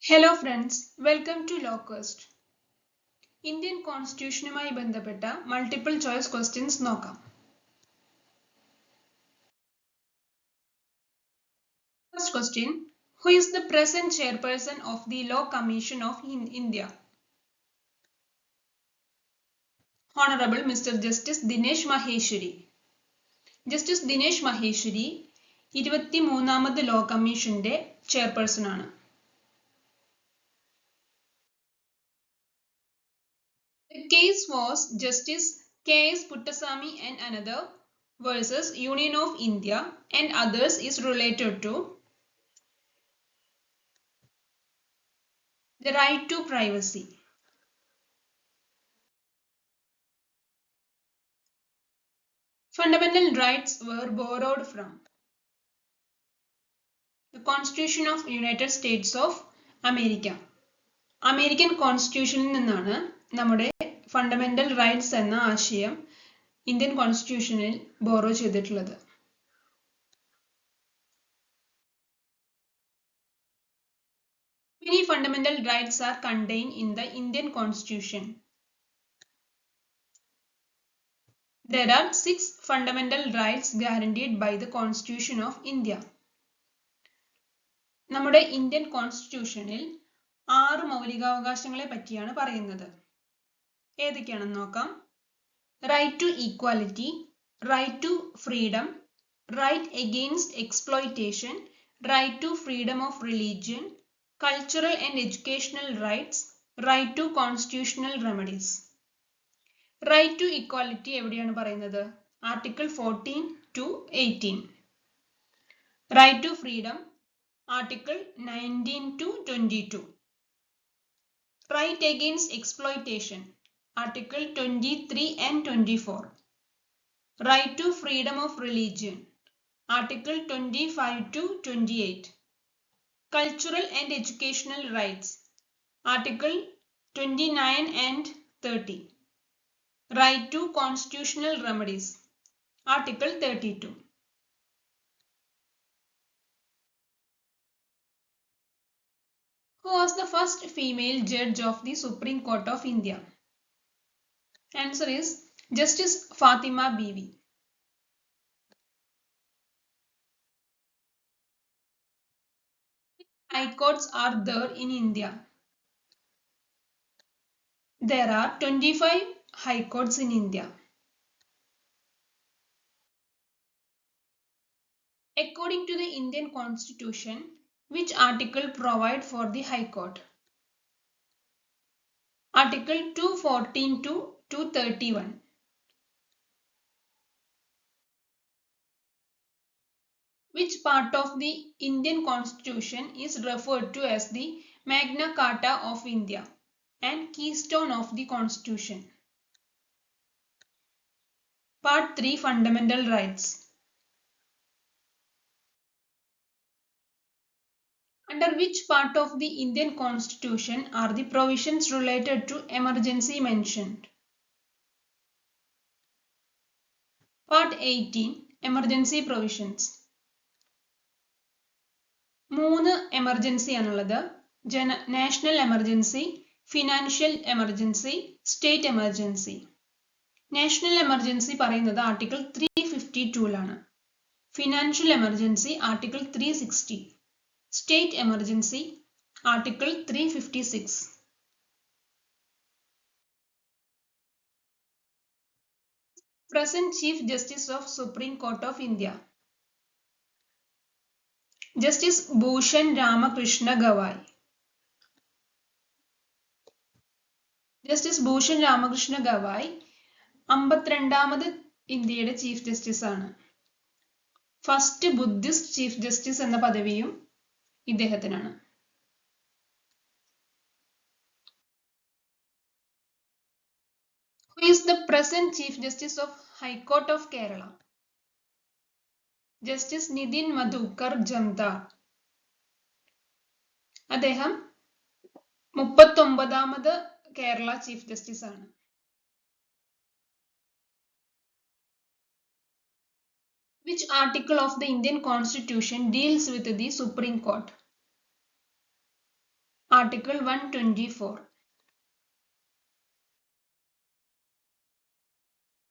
Hello friends, welcome to Lowcast. Indian Constitutionുമായി ബന്ധപ്പെട്ട multiple choice questions നോക്കാം. First question, who is the present chairperson of the Law Commission of India? Honorable Mr. Justice Dinesh Maheshwari. Justice Dinesh Maheshwari 23ാമത് law കമ്മീഷന്റെ chairperson ആണ്. The case was Justice K.S. Puttasamy and another versus Union of India and others is related to the right to privacy. Fundamental rights were borrowed from the Constitution of United States of America. American കോൺസ്റ്റിറ്റ്യൂഷനിൽ നിന്നാണ് നമ്മുടെ fundamental rights എന്ന ആശയം Indian കോൺസ്റ്റിറ്റ്യൂഷനിൽ borrow ചെയ്തിട്ടുള്ളത്. Many fundamental rights are contained in the Indian Constitution. There are 6 fundamental rights guaranteed by the Constitution of India. നമ്മുടെ Indian കോൺസ്റ്റിറ്റ്യൂഷനിൽ 6 മൗലികാവകാശങ്ങളെ പറ്റിയാണ് പറയുന്നത്. ഏതൊക്കെയാണെന്ന് നോക്കാം. Right to equality, right to freedom, right against exploitation, right to freedom of religion, cultural and educational rights, right to constitutional remedies. Right to equality എവിടെയാണ് പറയുന്നത്? Article 14 to 18. Right to freedom article 19 to 22. Right against exploitation article 23 and 24. Right to freedom of religion article 25 to 28. Cultural and educational rights article 29 and 30. Right to constitutional remedies article 32. Who was the first female judge of the Supreme Court of India? Answer is Justice Fatima Bibi. High courts are there in India? There are 25 high courts in India. According to the Indian Constitution, which article provide for the High Court? Article 214 to 231. Which part of the Indian Constitution is referred to as the Magna Carta of India and keystone of the Constitution? Part 3, Fundamental Rights. Under which part of the Indian Constitution are the provisions related to emergency mentioned? Part 18, Emergency Provisions. 3 emergency ആണുള്ളത്. National emergency, financial emergency, state emergency. National emergency പറയുന്നത് article 352ലാണ്. Financial emergency article 360. State emergency article 356. Present Chief Justice of Supreme Court of India? Justice Bhushan Ramakrishna Gawai. Justice Bhushan Ramakrishna Gawai 52ാമത് ഇന്ത്യയുടെ chief justice ആണ്. First Buddhist chief justice എന്ന പദവിയും ഇദ്ദേഹത്തിനാണ്. Who is the present Chief Justice of High Court of Kerala? Justice Nidhin Madhukar Jamdar. അദ്ദേഹം 39ാമത് Kerala chief justice ആണ്. Which article of the Indian Constitution deals with the Supreme Court? Article 124.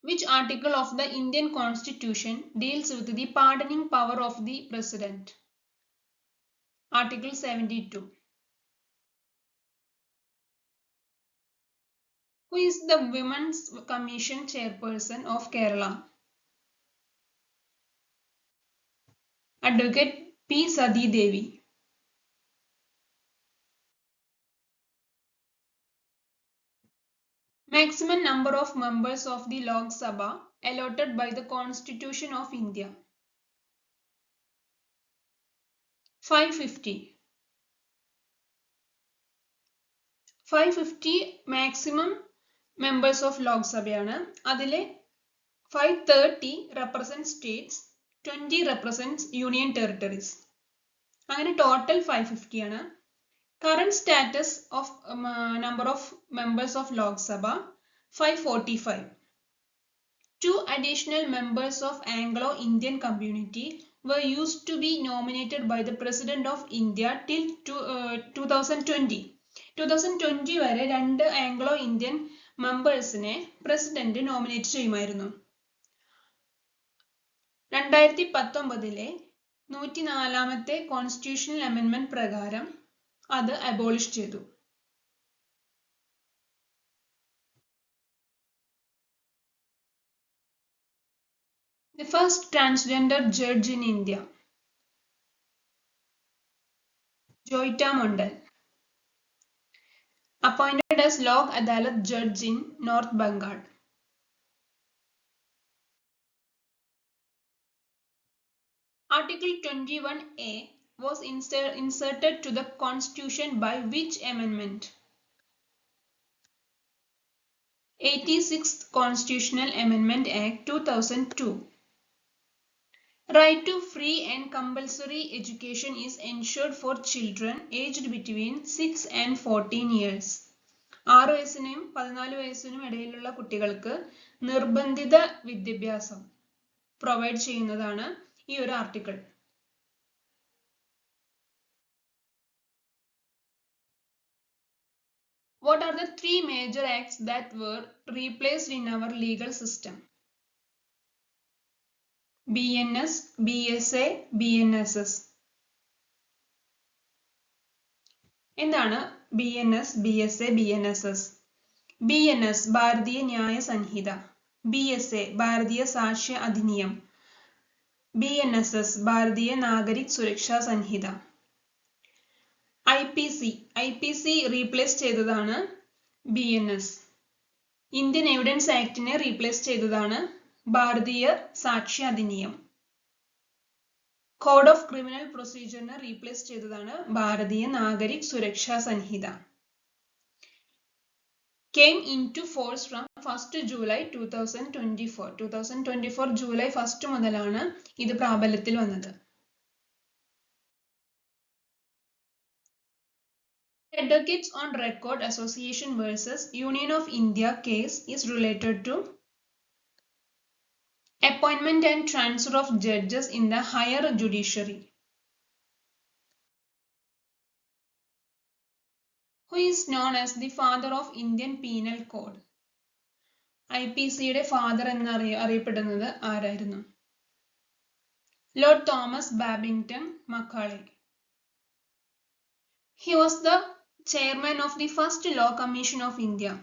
Which article of the Indian Constitution deals with the pardoning power of the President? Article 72. Who is the Women's Commission Chairperson of Kerala? Advocate P. Sati Devi. Maximum number of members of the Lok Sabha allotted by the Constitution of India. 550. 550 maximum members of Lok Sabha. Adile 530 represents states, 20 represents union territories. Agane total 550 ആണ്. Current status of number of members of Lok Sabha 545. 2 additional members of Anglo-Indian community were used to be nominated by the President of India till 2020. 2020 വരെ 2 Anglo-Indian മെമ്പേഴ്സിനെ president nominate ചെയ്യുമായിരുന്നു. 2019 104ാമത്തെ constitutional amendment പ്രകാരം അത് abolish ചെയ്തു. The first transgender judge in India. Joyita Mondal. Appointed as Lok Adalat judge in North Bengal. Article 21A was inserted to the Constitution by which amendment? 86th Constitutional Amendment Act 2002. Right to free and compulsory education is ensured for children aged between 6 and 14 years. 6 വയസ്സിനും 14 വയസ്സിനും ഇടയിലുള്ള കുട്ടികൾക്ക് നിർബന്ധിത വിദ്യാഭ്യാസം provide ചെയ്യുന്നതാണ് ഈ ഒരു article. What are the 3 major acts that were replaced in our legal system? BNS, BSA, BNSS. എന്താണ് BNS, BSA, BNSS? BNS ഭാരതീയ ന്യായ സംഹിത, BSA ഭാരതീയ Sakshya Adhiniyam, BNSS Bharatiya Nagarik Suraksha Sanhita. IPC replace ചെയ്തതാണ് BNS. ഇന്ത്യൻ എവിഡൻസ് ആക്ടിനെ റീപ്ലേസ് ചെയ്തതാണ് Bharatiya Sakshya Adhiniyam. Code of criminal പ്രൊസീജിയറിനെ replace ചെയ്തതാണ് Bharatiya Nagarik Suraksha Sanhita. Came into force from 1st July 2024. 2024 July 1 മുതലാണ് ഇത് പ്രാബല്യത്തിൽ വന്നത്. Advocates on Record Association versus Union of India case is related to appointment and transfer of judges in the higher judiciary. Who is known as the father of Indian Penal Code? IPCയുടെ father എന്ന് അറിയപ്പെടുന്നത് ആരായിരുന്നു? Lord Thomas Babington Macaulay. He was the chairman of the first Law Commission of India.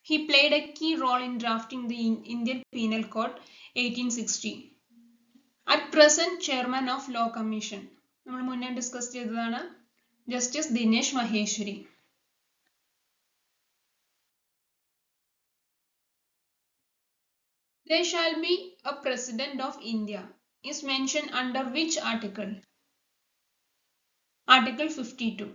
He played a key role in drafting the Indian Penal Code 1860. At present chairman of Law Commission നമ്മൾ മുന്നേ discuss ചെയ്തതാണ് justice Dinesh Maheshwari. There shall be a President of India is mentioned under which article? Article 52.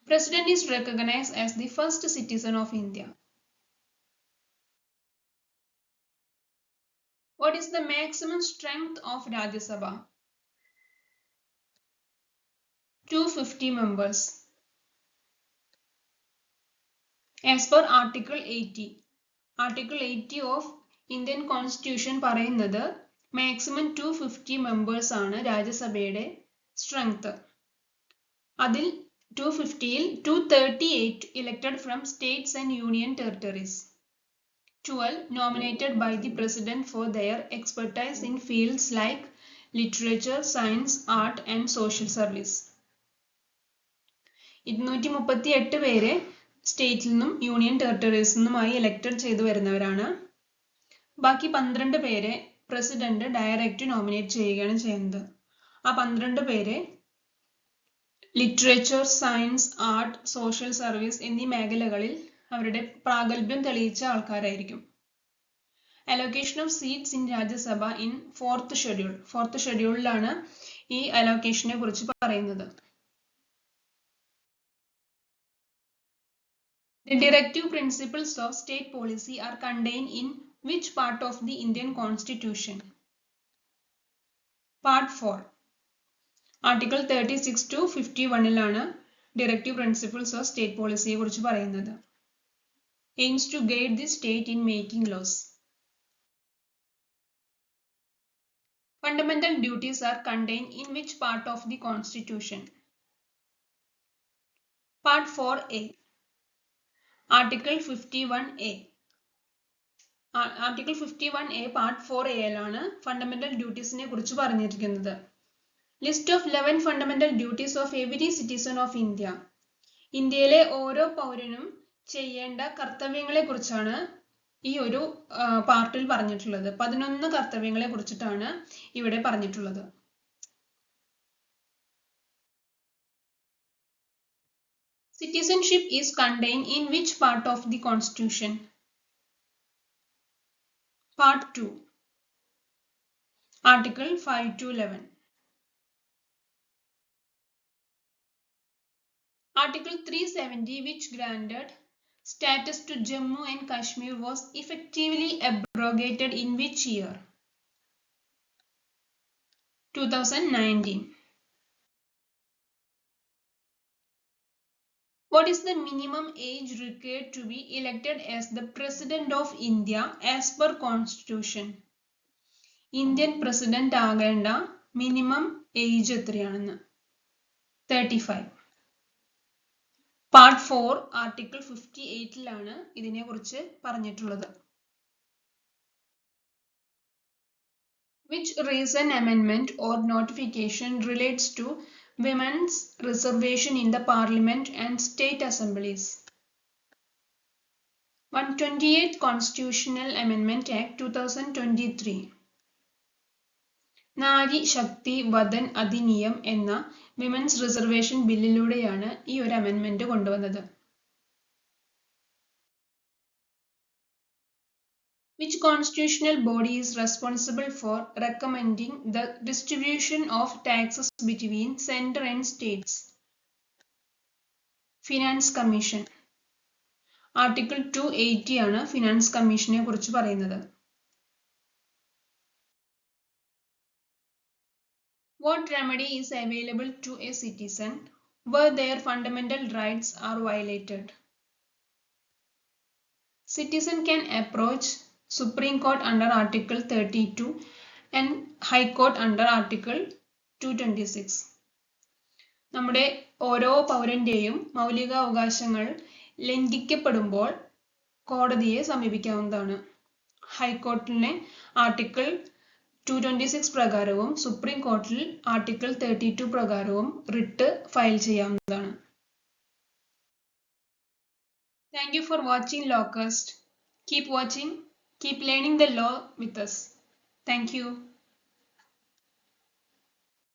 President is recognized as the first citizen of India. What is the maximum strength of Rajya Sabha? 250 members. As per Article 80. Article 80 of Indian Constitution പറയുന്നത് maximum 250 members ആണ് രാജ്യസഭയുടെ strength. അതിൽ 238 elected from states and union territories. 12 nominated by the president for their expertise in fields like literature, science, art and social service. 238 പേരെ സ്റ്റേറ്റിൽ നിന്നും union ടെറിട്ടറീസിൽ നിന്നുമായി elected ചെയ്തു വരുന്നവരാണ്. ബാക്കി 12 പേരെ president direct nominate ചെയ്യുകയാണ് ചെയ്യുന്നത്. ആ 12 പേരെ literature, science, art, social service എന്നീ മേഖലകളിൽ അവരുടെ പ്രാഗൽഭ്യം തെളിയിച്ച ആൾക്കാരായിരിക്കും. Allocation of seats in Rajya Sabha in fourth ഷെഡ്യൂളിലാണ് ഈ അലോക്കേഷനെ കുറിച്ച് പറയുന്നത്. The directive principles of state policy are contained in which part of the Indian Constitution? Part 4. Article 36 to 51-ലാണ് directive principles of state policy കുറിച്ച് പറയുന്നത്. Aims to guide the state in making laws. Fundamental duties are contained in which part of the Constitution? Part 4A. Article 51A. Article 51A Part 4A-ലാണ് fundamental ഡ്യൂട്ടീസിനെ കുറിച്ച് പറഞ്ഞിരിക്കുന്നത്. List of 11 fundamental duties of every citizen of India. ഇന്ത്യയിലെ ഓരോ പൗരനും ചെയ്യേണ്ട കർത്തവ്യങ്ങളെ കുറിച്ചാണ് ഈ ഒരു പാർട്ടിൽ പറഞ്ഞിട്ടുള്ളത്. 11 കർത്തവ്യങ്ങളെ കുറിച്ചിട്ടാണ് ഇവിടെ പറഞ്ഞിട്ടുള്ളത്. Citizenship is contained in which part of the Constitution? Part 2. Article 5 to 11. Article 370, which granted status to Jammu and Kashmir, was effectively abrogated in which year? 2019. What is the minimum age required to be elected as the President of India as per Constitution? Indian President ആകേണ്ട minimum age എത്രയാണെന്ന്? 35. Part 4 Article 58-ലാണ് ഇതിനെ കുറിച്ച് പറഞ്ഞിട്ടുള്ളത്. Which recent amendment or notification relates to women's reservation in the Parliament and State Assemblies? 128th Constitutional Amendment Act 2023. Nari Shakti Watan Adhiniyam എന്ന women's reservation ബില്ലിലൂടെയാണ് ഈ ഒരു അമെൻമെന്റ് കൊണ്ടുവന്നത്. Which constitutional body is responsible for recommending the distribution of taxes between center and states? Finance Commission. Article 280 ആണ് finance കമ്മീഷനെ കുറിച്ച് പറയുന്നത്. What remedy is available to a citizen where their fundamental rights are violated? Citizen can approach Supreme Court under Article 32 and High Court under Article 226. നമ്മുടെ ഓരോ പൗരന്റെയും മൗലിക അവകാശങ്ങൾ ലംഘിക്കപ്പെടുമ്പോൾ കോടതിയെ സമീപിക്കാവുന്നതാണ്. ഹൈക്കോർട്ടിനെ article 226 പ്രകാരവും supreme കോർട്ടിൽ ആർട്ടിക്കിൾ 32 പ്രകാരവും റിട്ട് ഫയൽ ചെയ്യാവുന്നതാണ്. Thank you for watching Lawcast. Keep watching, keep learning the law with us. Thank you.